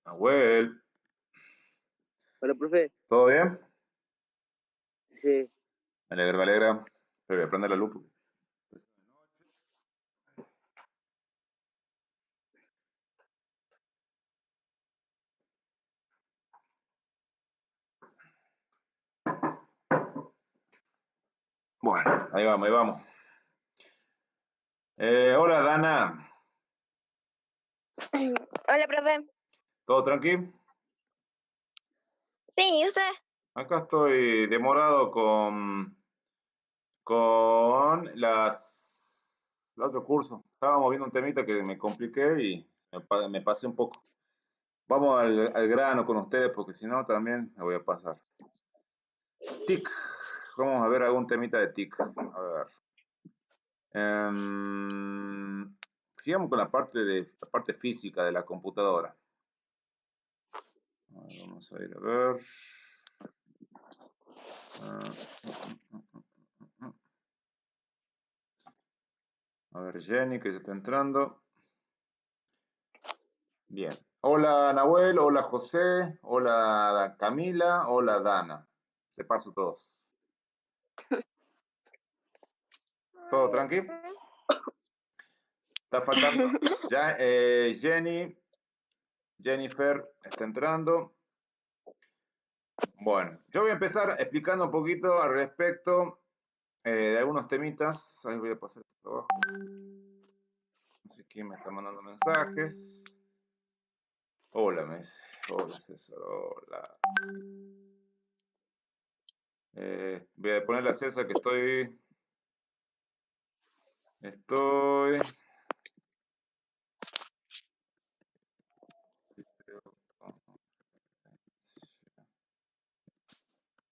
Nahuel, Hola, profe. ¿todo bien? Sí. Me alegra, me alegra. Pero voy a prender la luz. Bueno, ahí vamos, ahí vamos. Hola, Dana. Hola, profe. ¿Todo tranqui? Sí, ¿y usted? Acá estoy demorado con el otro curso. Estábamos viendo un temita que me compliqué y me pasé un poco. Vamos al grano con ustedes porque si no también me voy a pasar. TIC. Vamos a ver algún temita de TIC. A ver. Sigamos con la parte física de la computadora. Vamos a ir a ver. Ah, A ver, Jenny, que ya está entrando. Bien. Hola, Nahuel. Hola, José. Hola, Camila. Hola, Dana. Repaso todos. ¿Todo tranqui? Está faltando. Ya, Jennifer está entrando. Bueno, yo voy a empezar explicando un poquito al respecto de algunos temitas. Ahí voy a pasar esto abajo. No sé quién me está mandando mensajes. Hola, hola, César. Hola. Voy a ponerle a César que estoy.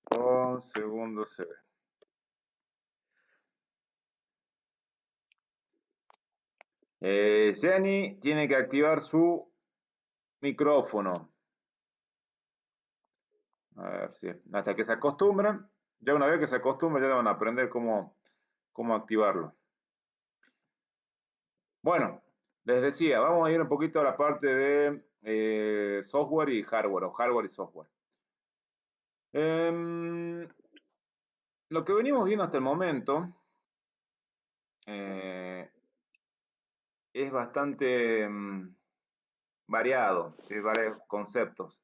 Un segundo se ve. Jenny tiene que activar su micrófono. A ver si hasta que se acostumbren. Ya una vez que se acostumbren, ya van a aprender cómo activarlo. Bueno, les decía, vamos a ir un poquito a la parte de software y hardware, o hardware y software. Lo que venimos viendo hasta el momento eh, es bastante variado, ¿sí? Varios conceptos.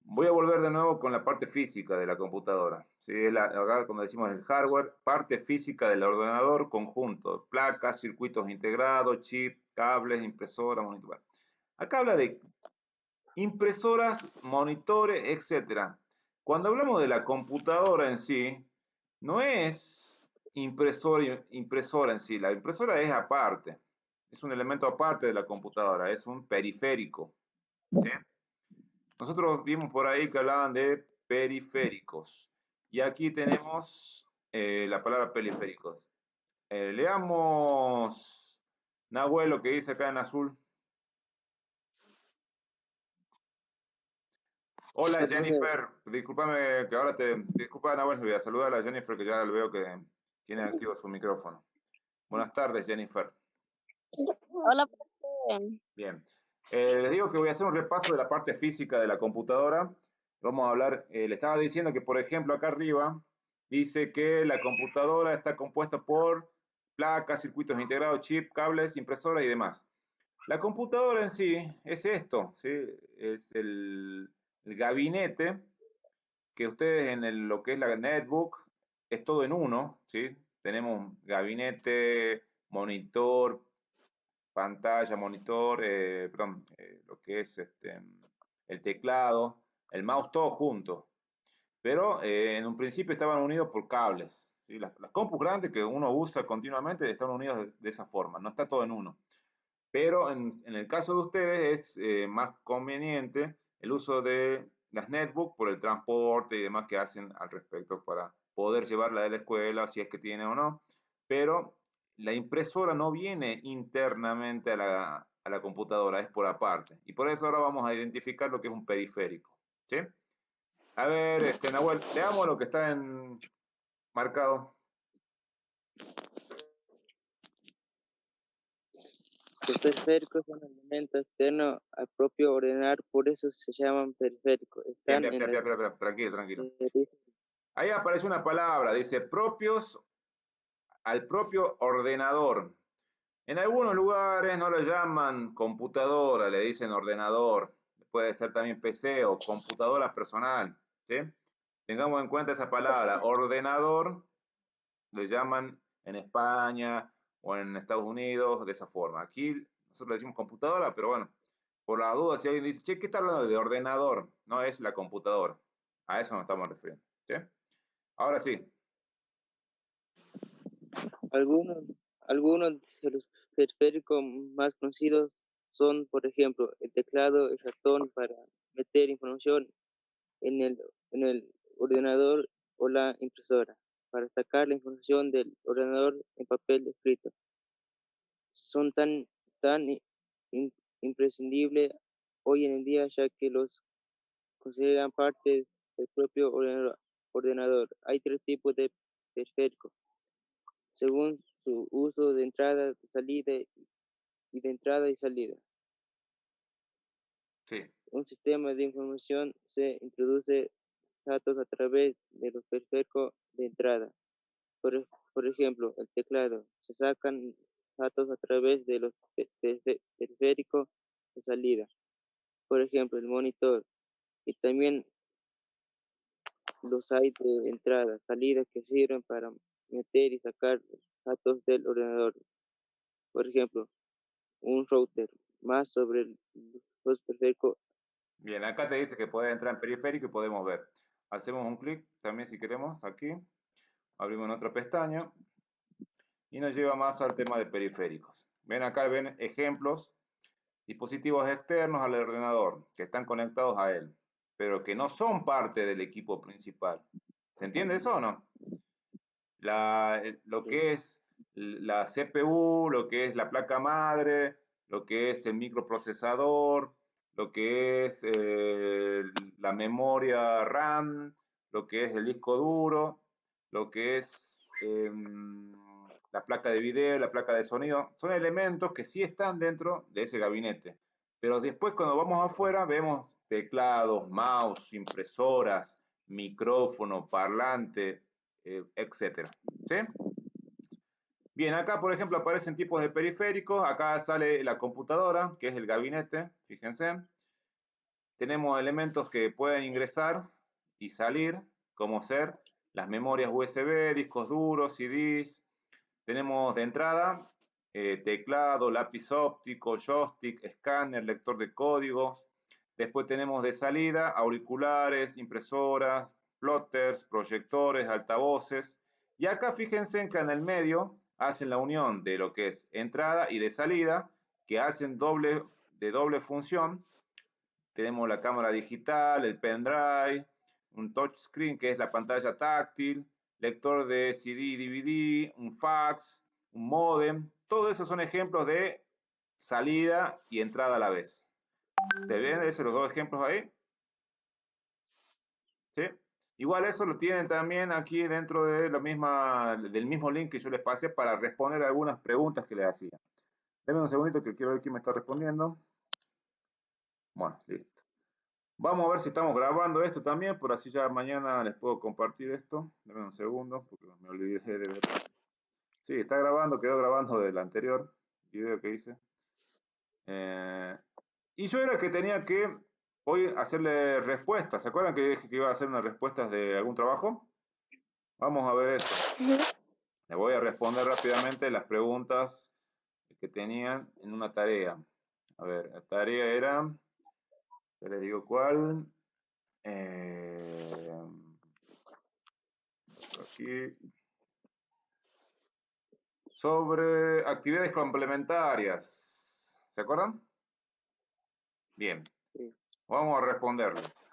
Voy a volver de nuevo con la parte física de la computadora. ¿Sí? Acá cuando decimos el hardware, parte física del ordenador, conjunto, placas, circuitos integrados, chip, cables, impresora, monitor. Acá habla de impresoras, monitores, etcétera. Cuando hablamos de la computadora en sí, no es impresora en sí. La impresora es aparte. Es un elemento aparte de la computadora. Es un periférico. ¿Sí? Nosotros vimos por ahí que hablaban de periféricos. Y aquí tenemos la palabra periféricos. Leamos, Nahuel, lo que dice acá en azul. Hola, Hola, profe. Jennifer. Discúlpame que ahora Disculpa, Nahuel, voy a saludar a Jennifer, que ya lo veo que tiene activo su micrófono. Buenas tardes, Jennifer. Hola, profe. Bien. Les digo que voy a hacer un repaso de la parte física de la computadora. Vamos a hablar, le estaba diciendo que, por ejemplo, acá arriba dice que la computadora está compuesta por placas, circuitos integrados, chip, cables, impresoras y demás. La computadora en sí es esto, ¿sí? Es el gabinete que ustedes lo que es la netbook es todo en uno, ¿sí? Tenemos gabinete, monitor, pantalla, monitor, perdón, lo que es el teclado, el mouse, todo junto. Pero en un principio estaban unidos por cables. ¿Sí? Las compus grandes que uno usa continuamente están unidas de esa forma, no está todo en uno. Pero en el caso de ustedes es más conveniente el uso de las netbook por el transporte y demás que hacen al respecto para poder llevarla de la escuela, si es que tiene o no. Pero la impresora no viene internamente a la computadora, es por aparte. Y por eso ahora vamos a identificar lo que es un periférico. ¿Sí? A ver, Nahuel, leamos lo que está marcado. Los periféricos son elementos externos al propio ordenador, por eso se llaman periféricos. Bien, Están en bien, tranquilo, tranquilo. la Ahí aparece una palabra, dice propios al propio ordenador. En algunos lugares no lo llaman computadora, le dicen ordenador. Puede ser también PC o computadora personal, ¿sí? Tengamos en cuenta esa palabra, ordenador, le llaman en España o en Estados Unidos de esa forma. Aquí nosotros le decimos computadora, pero bueno, por la duda, si alguien dice, che, ¿qué está hablando de ordenador? No es la computadora. A eso nos estamos refiriendo, ¿sí? Ahora sí. Algunos de los periféricos más conocidos son, por ejemplo, el teclado, el ratón para meter información en el ordenador o la impresora, para sacar la información del ordenador en papel escrito. Son tan imprescindibles hoy en día ya que los consideran parte del propio ordenador. Hay tres tipos de periféricos, según su uso de entrada, de salida y de entrada y salida. Sí. Un sistema de información se introduce datos a través de los periféricos de entrada. Por ejemplo, el teclado. Se sacan datos a través de los periféricos de salida. Por ejemplo, el monitor. Y también los hay de entrada, salida que sirven para meter y sacar datos del ordenador. Por ejemplo, un router. Más sobre los periféricos. Bien, acá te dice que puedes entrar en periférico y podemos ver. Hacemos un clic también si queremos aquí. Abrimos en otra pestaña y nos lleva más al tema de periféricos. Ven acá, ven ejemplos, dispositivos externos al ordenador que están conectados a él, pero que no son parte del equipo principal. ¿Se entiende eso o no? Lo que es la CPU, lo que es la placa madre, lo que es el microprocesador, lo que es la memoria RAM, lo que es el disco duro, lo que es la placa de video, la placa de sonido, son elementos que sí están dentro de ese gabinete. Pero después cuando vamos afuera vemos teclados, mouse, impresoras, micrófono, parlante, etcétera. ¿Sí? Bien, acá por ejemplo aparecen tipos de periféricos, acá sale la computadora, que es el gabinete, fíjense. Tenemos elementos que pueden ingresar y salir, como ser las memorias USB, discos duros, CDs. Tenemos de entrada teclado, lápiz óptico, joystick, escáner, lector de códigos. Después tenemos de salida auriculares, impresoras, plotters, proyectores, altavoces. Y acá fíjense que en el medio hacen la unión de lo que es entrada y de salida, que hacen de doble función. Tenemos la cámara digital, el pendrive, un touchscreen que es la pantalla táctil, lector de CD y DVD, un fax, un módem. Todo eso son ejemplos de salida y entrada a la vez. ¿Se ven esos los dos ejemplos ahí? ¿Sí? Igual eso lo tienen también aquí dentro de del mismo link que yo les pasé para responder algunas preguntas que les hacía. Denme un segundito que quiero ver quién me está respondiendo. Bueno, listo. Vamos a ver si estamos grabando esto también, por así ya mañana les puedo compartir esto. Denme un segundo, porque me olvidé de ver. Sí, está grabando, quedó grabando del anterior video que hice. Y yo era el que tenía que hoy hacerle respuestas. ¿Se acuerdan que dije que iba a hacer unas respuestas de algún trabajo? Vamos a ver esto. Le voy a responder rápidamente las preguntas que tenían en una tarea. A ver, la tarea era, ya les digo cuál. Aquí. Sobre actividades complementarias. ¿Se acuerdan? Bien. Sí. Vamos a responderles.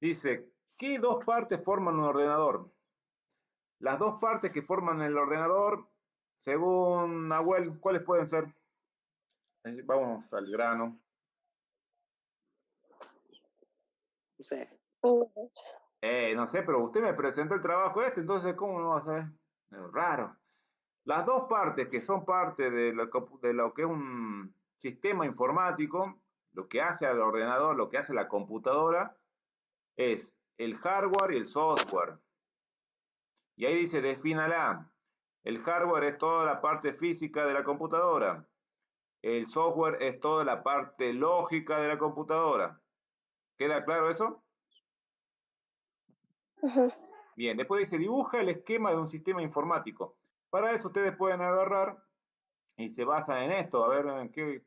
Dice, ¿qué dos partes forman un ordenador? Las dos partes que forman el ordenador, según Nahuel, ¿cuáles pueden ser? Vamos al grano. No sé. No sé, pero usted me presentó el trabajo entonces ¿cómo no va a saber? Raro. Las dos partes que son parte de lo que es un sistema informático, lo que hace al ordenador, lo que hace la computadora, es el hardware y el software. Y ahí dice, defínala. El hardware es toda la parte física de la computadora. El software es toda la parte lógica de la computadora. ¿Queda claro eso? Bien, después dice, dibuja el esquema de un sistema informático. Para eso ustedes pueden agarrar y se basan en esto. A ver, ¿qué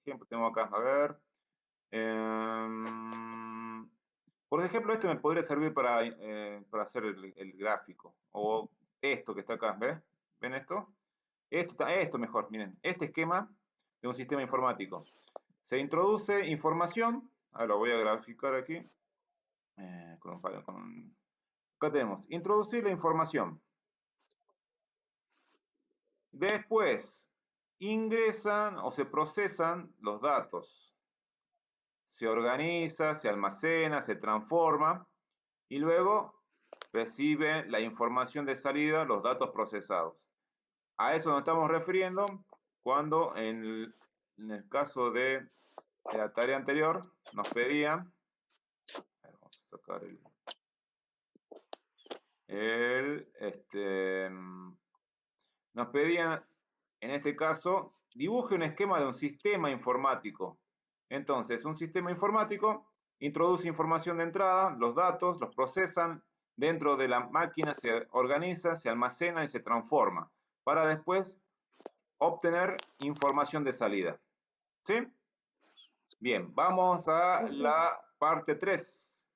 ejemplo tengo acá? A ver. Por ejemplo, esto me podría servir para hacer el gráfico. O esto que está acá, ¿ves? ¿Ven esto? Esto mejor, miren. Este esquema de un sistema informático. Se introduce información. Ahora lo voy a graficar aquí. Acá tenemos, introducir la información. Después, ingresan o se procesan los datos. Se organiza, se almacena, se transforma y luego recibe la información de salida, los datos procesados. A eso nos estamos refiriendo cuando en el caso de la tarea anterior nos pedían, vamos a sacar nos pedían, en este caso, dibuje un esquema de un sistema informático. Entonces, un sistema informático introduce información de entrada, los datos, los procesan, dentro de la máquina se organiza, se almacena y se transforma, para después obtener información de salida. ¿Sí? Bien, vamos a la parte 3.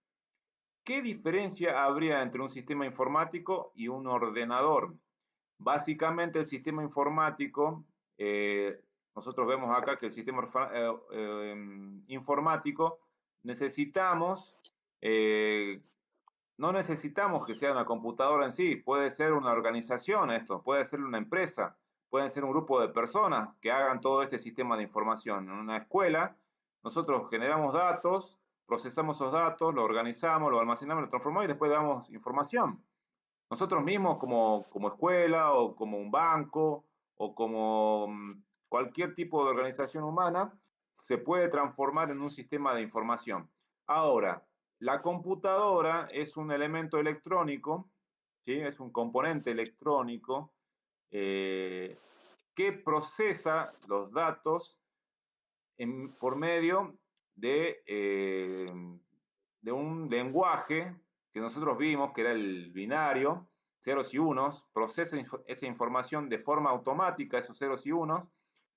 ¿Qué diferencia habría entre un sistema informático y un ordenador? Básicamente el sistema informático, nosotros vemos acá que el sistema informático no necesitamos que sea una computadora en sí, puede ser una organización esto, puede ser una empresa, pueden ser un grupo de personas que hagan todo este sistema de información. En una escuela, nosotros generamos datos, procesamos esos datos, lo organizamos, lo almacenamos, lo transformamos y después damos información. Nosotros mismos como escuela o como un banco o como cualquier tipo de organización humana, se puede transformar en un sistema de información. Ahora, la computadora es un elemento electrónico, ¿sí? Es un componente electrónico que procesa los datos por medio de un lenguaje que nosotros vimos, que era el binario, ceros y unos, procesa esa información de forma automática, esos ceros y unos,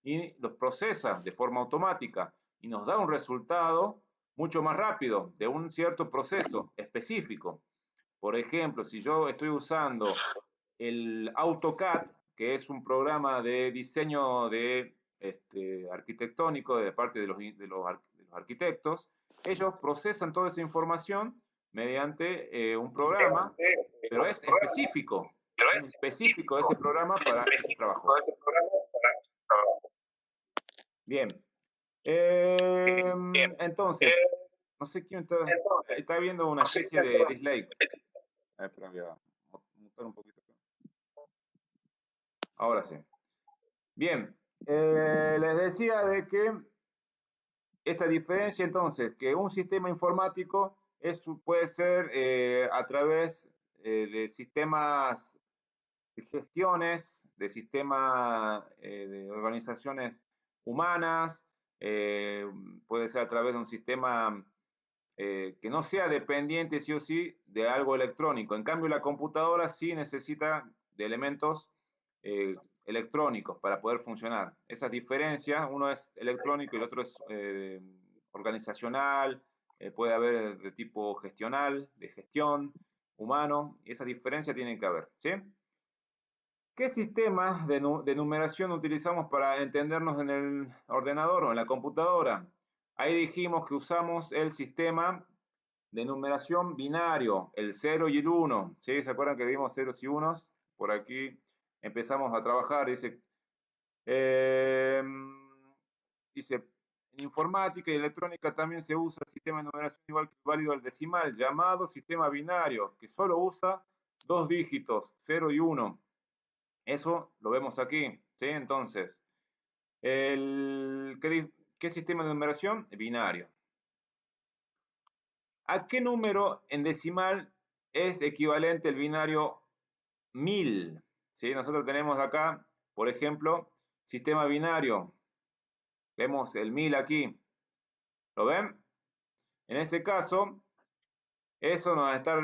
y los procesa de forma automática y nos da un resultado mucho más rápido de un cierto proceso específico. Por ejemplo, si yo estoy usando el AutoCAD, que es un programa de diseño arquitectónico de parte de los arquitectos, ellos procesan toda esa información mediante un programa, pero es específico ese programa para ese trabajo. Bien. Entonces, no sé quién está viendo una especie de dislike. Espera, voy a mutar un poquito. Ahora sí. Bien, les decía de que esta diferencia entonces, que un sistema informático puede ser a través de sistemas de gestiones, de sistemas de organizaciones humanas, puede ser a través de un sistema que no sea dependiente sí o sí de algo electrónico. En cambio, la computadora sí necesita de elementos electrónicos para poder funcionar. Esas diferencias, uno es electrónico y el otro es organizacional, puede haber de tipo gestional, de gestión, humano, y esa diferencia tiene que haber, ¿sí? ¿Qué sistemas de numeración utilizamos para entendernos en el ordenador o en la computadora? Ahí dijimos que usamos el sistema de numeración binario, el 0 y el 1. ¿Sí? ¿Se acuerdan que vimos ceros y unos? Por aquí empezamos a trabajar. Dice, en informática y electrónica también se usa el sistema de numeración igual que válido al decimal, llamado sistema binario, que solo usa dos dígitos, 0 y 1. Eso lo vemos aquí, ¿sí? Entonces, ¿Qué sistema de numeración? Binario. ¿A qué número en decimal es equivalente el binario 1000? ¿Sí? Nosotros tenemos acá, por ejemplo, sistema binario. Vemos el 1000 aquí. ¿Lo ven? En ese caso, eso nos está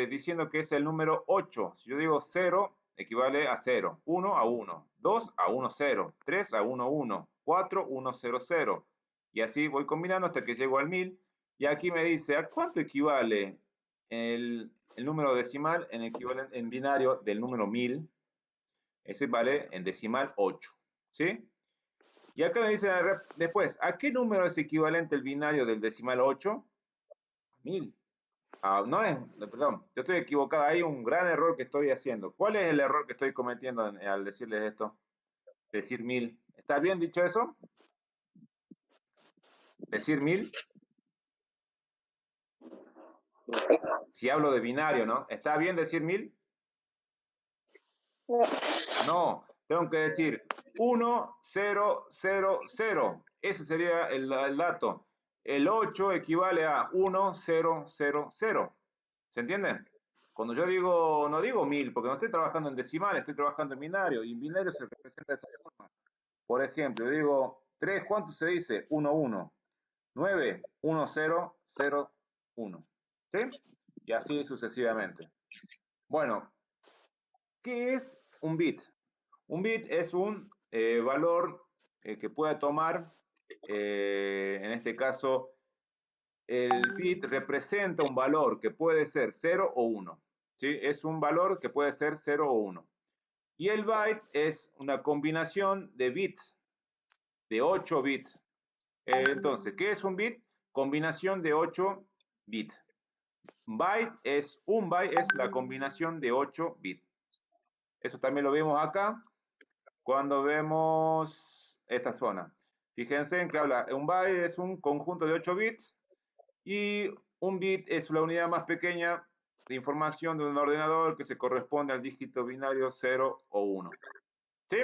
diciendo que es el número 8. Si yo digo 0, equivale a 0. 1 a 1. 2 a 1, 0. 3 a 1, 1. 4, 1, 0, 0. Y así voy combinando hasta que llego al 1000. Y aquí me dice, ¿a cuánto equivale el número decimal en binario del número 1000? Ese vale en decimal 8. ¿Sí? Y acá me dice después, ¿a qué número es equivalente el binario del decimal 8? 1000. No es, perdón, yo estoy equivocado. Hay un gran error que estoy haciendo. ¿Cuál es el error que estoy cometiendo al decirles esto? Decir 1000. ¿Está bien dicho eso? Decir 1000. Si hablo de binario, ¿no? ¿Está bien decir 1000? No, tengo que decir 1, 0, 0, 0. Ese sería el dato. El 8 equivale a 1, 0, 0, 0. ¿Se entiende? Cuando yo digo, no digo 1000, porque no estoy trabajando en decimal, estoy trabajando en binario, y en binario se representa de esa forma. Por ejemplo, yo digo 3, ¿cuánto se dice? 1, 1. 9, 1, 0, 0, 1. ¿Sí? Y así sucesivamente. Bueno, ¿qué es un bit? Un bit es un valor que puede tomar, en este caso, el bit representa un valor que puede ser 0 o 1. ¿Sí? Es un valor que puede ser 0 o 1. Y el byte es una combinación de bits, de 8 bits. Entonces, ¿qué es un bit? Combinación de 8 bits. Un byte es la combinación de 8 bits. Eso también lo vemos acá cuando vemos esta zona. Fíjense en que habla, un byte es un conjunto de 8 bits y un bit es la unidad más pequeña de información de un ordenador que se corresponde al dígito binario 0 o 1. ¿Sí?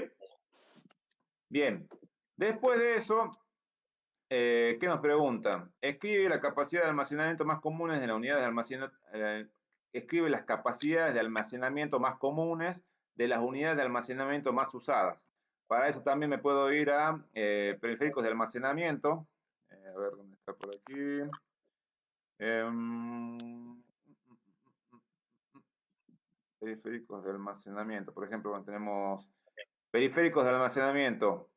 Bien. Después de eso, ¿qué nos pregunta? Escribe la capacidad de almacenamiento más comunes de la unidad de almacenamiento. Escribe las capacidades de almacenamiento más comunes de las unidades de almacenamiento más usadas. Para eso también me puedo ir a periféricos de almacenamiento. A ver dónde está por aquí. Periféricos de almacenamiento. Por ejemplo, tenemos periféricos de almacenamiento.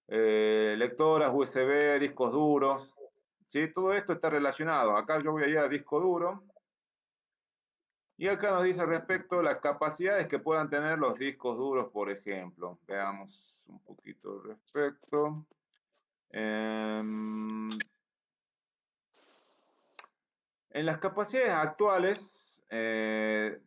Lectoras, USB, discos duros. ¿Sí? Todo esto está relacionado. Acá yo voy a ir a disco duro. Y acá nos dice respecto a las capacidades que puedan tener los discos duros, por ejemplo. Veamos un poquito al respecto. En las capacidades actuales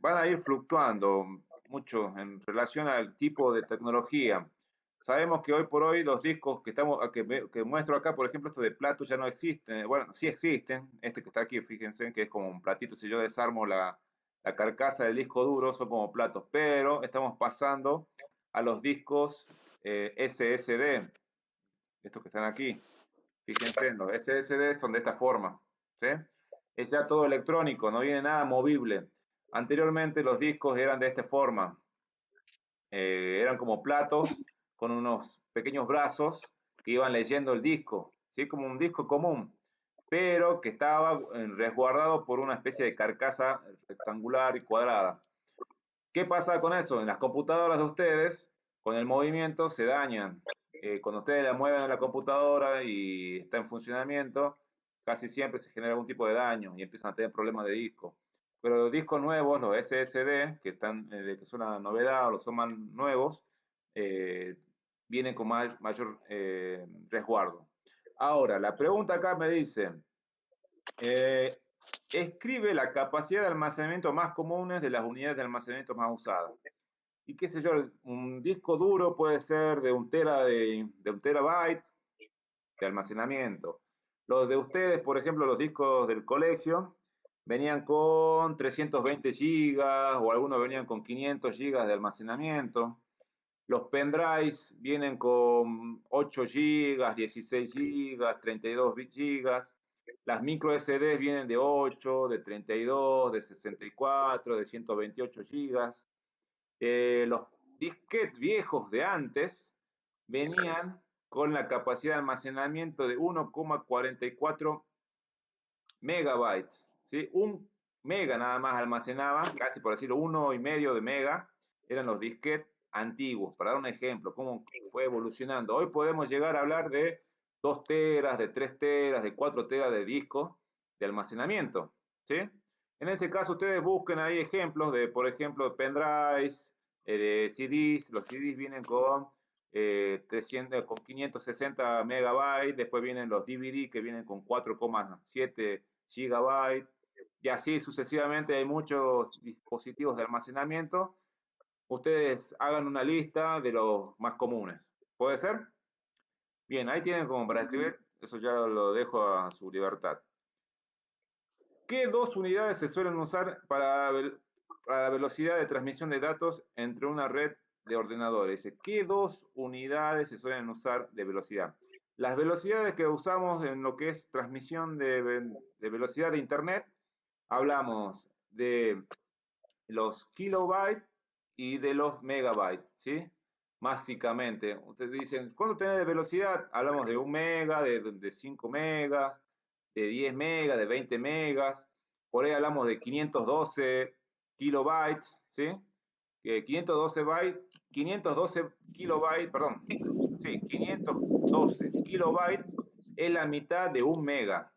van a ir fluctuando mucho en relación al tipo de tecnología. Sabemos que hoy por hoy los discos que muestro acá, por ejemplo, esto de platos ya no existen. Bueno, sí existen. Este que está aquí, fíjense que es como un platito. Si yo desarmo la carcasa del disco duro, son como platos. Pero estamos pasando a los discos SSD. Estos que están aquí. Fíjense, los SSD son de esta forma. ¿Sí? Es ya todo electrónico, no viene nada movible. Anteriormente los discos eran de esta forma. Eran como platos con unos pequeños brazos que iban leyendo el disco, ¿sí? Como un disco común, pero que estaba resguardado por una especie de carcasa rectangular y cuadrada. ¿Qué pasa con eso? En las computadoras de ustedes, con el movimiento se dañan. Cuando ustedes la mueven a la computadora y está en funcionamiento, casi siempre se genera algún tipo de daño y empiezan a tener problemas de disco. Pero los discos nuevos, los SSD, que son una novedad o los son más nuevos, vienen con mayor resguardo. Ahora, la pregunta acá me dice, escribe la capacidad de almacenamiento más comunes de las unidades de almacenamiento más usadas. Y qué sé yo, un disco duro puede ser de un terabyte de almacenamiento. Los de ustedes, por ejemplo, los discos del colegio, venían con 320 gigas o algunos venían con 500 gigas de almacenamiento. Los pendrives vienen con 8 GB, 16 GB, 32 GB. Las micro SD vienen de 8, de 32, de 64, de 128 GB. Los disquetes viejos de antes venían con la capacidad de almacenamiento de 1,44 megabytes, ¿sí? 1 mega nada más almacenaban, casi por decirlo, 1,5 de mega, eran los disquetes antiguos. Para dar un ejemplo, cómo fue evolucionando. Hoy podemos llegar a hablar de 2 teras, de 3 teras, de 4 teras de disco de almacenamiento, ¿sí? En este caso, ustedes busquen ahí ejemplos de, por ejemplo, de pendrives, de CDs. Los CDs vienen con 560 megabytes, después vienen los DVD que vienen con 4,7 gigabytes, y así sucesivamente. Hay muchos dispositivos de almacenamiento. Ustedes hagan una lista de los más comunes. ¿Puede ser? Bien, ahí tienen como para escribir, eso ya lo dejo a su libertad. ¿Qué dos unidades se suelen usar para la velocidad de transmisión de datos entre una red de ordenadores? ¿Qué dos unidades se suelen usar de velocidad? Las velocidades que usamos en lo que es transmisión de velocidad de Internet, hablamos de los kilobytes y de los megabytes, ¿sí? Básicamente, ustedes dicen, ¿cuánto tenés de velocidad? Hablamos de 1 mega, de 5 megas, de 10 megas, de 20 megas. Por ahí hablamos de 512 kilobytes, ¿sí? 512 kilobytes, perdón, sí, 512 kilobytes es la mitad de 1 mega.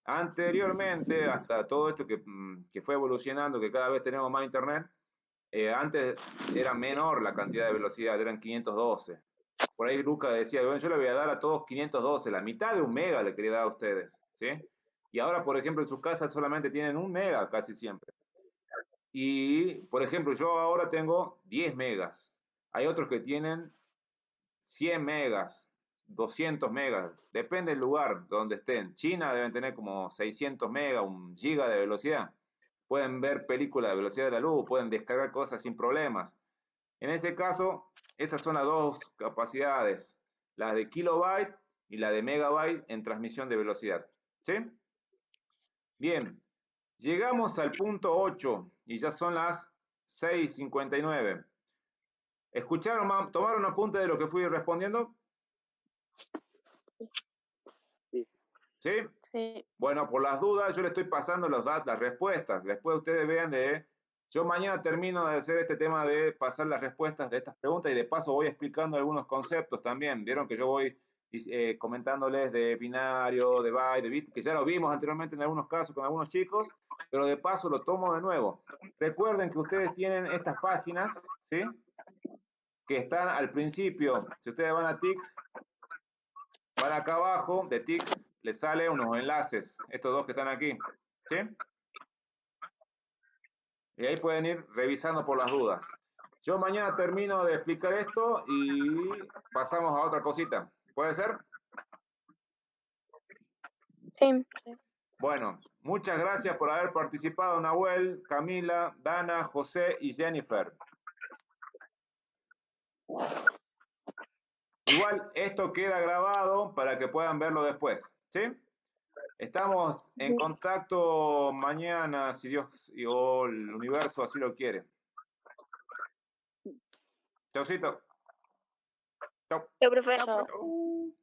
Anteriormente, hasta todo esto que fue evolucionando, que cada vez tenemos más internet, antes era menor la cantidad de velocidad, eran 512. Por ahí Luca decía, bueno, yo le voy a dar a todos 512, la mitad de 1 mega le quería dar a ustedes, ¿sí? Y ahora, por ejemplo, en sus casas solamente tienen 1 mega casi siempre. Y, por ejemplo, yo ahora tengo 10 megas. Hay otros que tienen 100 megas, 200 megas, depende del lugar donde estén. China deben tener como 600 megas, 1 giga de velocidad. Pueden ver películas de velocidad de la luz, pueden descargar cosas sin problemas. En ese caso, esas son las dos capacidades, la de kilobyte y la de megabyte en transmisión de velocidad. ¿Sí? Bien, llegamos al punto 8 y ya son las 6:59. ¿Escucharon? ¿Tomaron apunte de lo que fui respondiendo? Sí. ¿Sí? Sí. Bueno, por las dudas, yo le estoy pasando las respuestas. Después ustedes vean yo mañana termino de hacer este tema de pasar las respuestas de estas preguntas y de paso voy explicando algunos conceptos también. Vieron que yo voy comentándoles de binario, de byte, de bit, que ya lo vimos anteriormente en algunos casos con algunos chicos, pero de paso lo tomo de nuevo. Recuerden que ustedes tienen estas páginas, ¿sí? Que están al principio. Si ustedes van a TIC, van acá abajo de TIC, les sale unos enlaces, estos dos que están aquí, ¿sí? Y ahí pueden ir revisando por las dudas. Yo mañana termino de explicar esto y pasamos a otra cosita. ¿Puede ser? Sí. Bueno, muchas gracias por haber participado, Nahuel, Camila, Dana, José y Jennifer. Igual esto queda grabado para que puedan verlo después, ¿sí? Estamos en contacto mañana, si Dios o el universo así lo quiere. Chaucito. Chau. Yo, profe. Chau.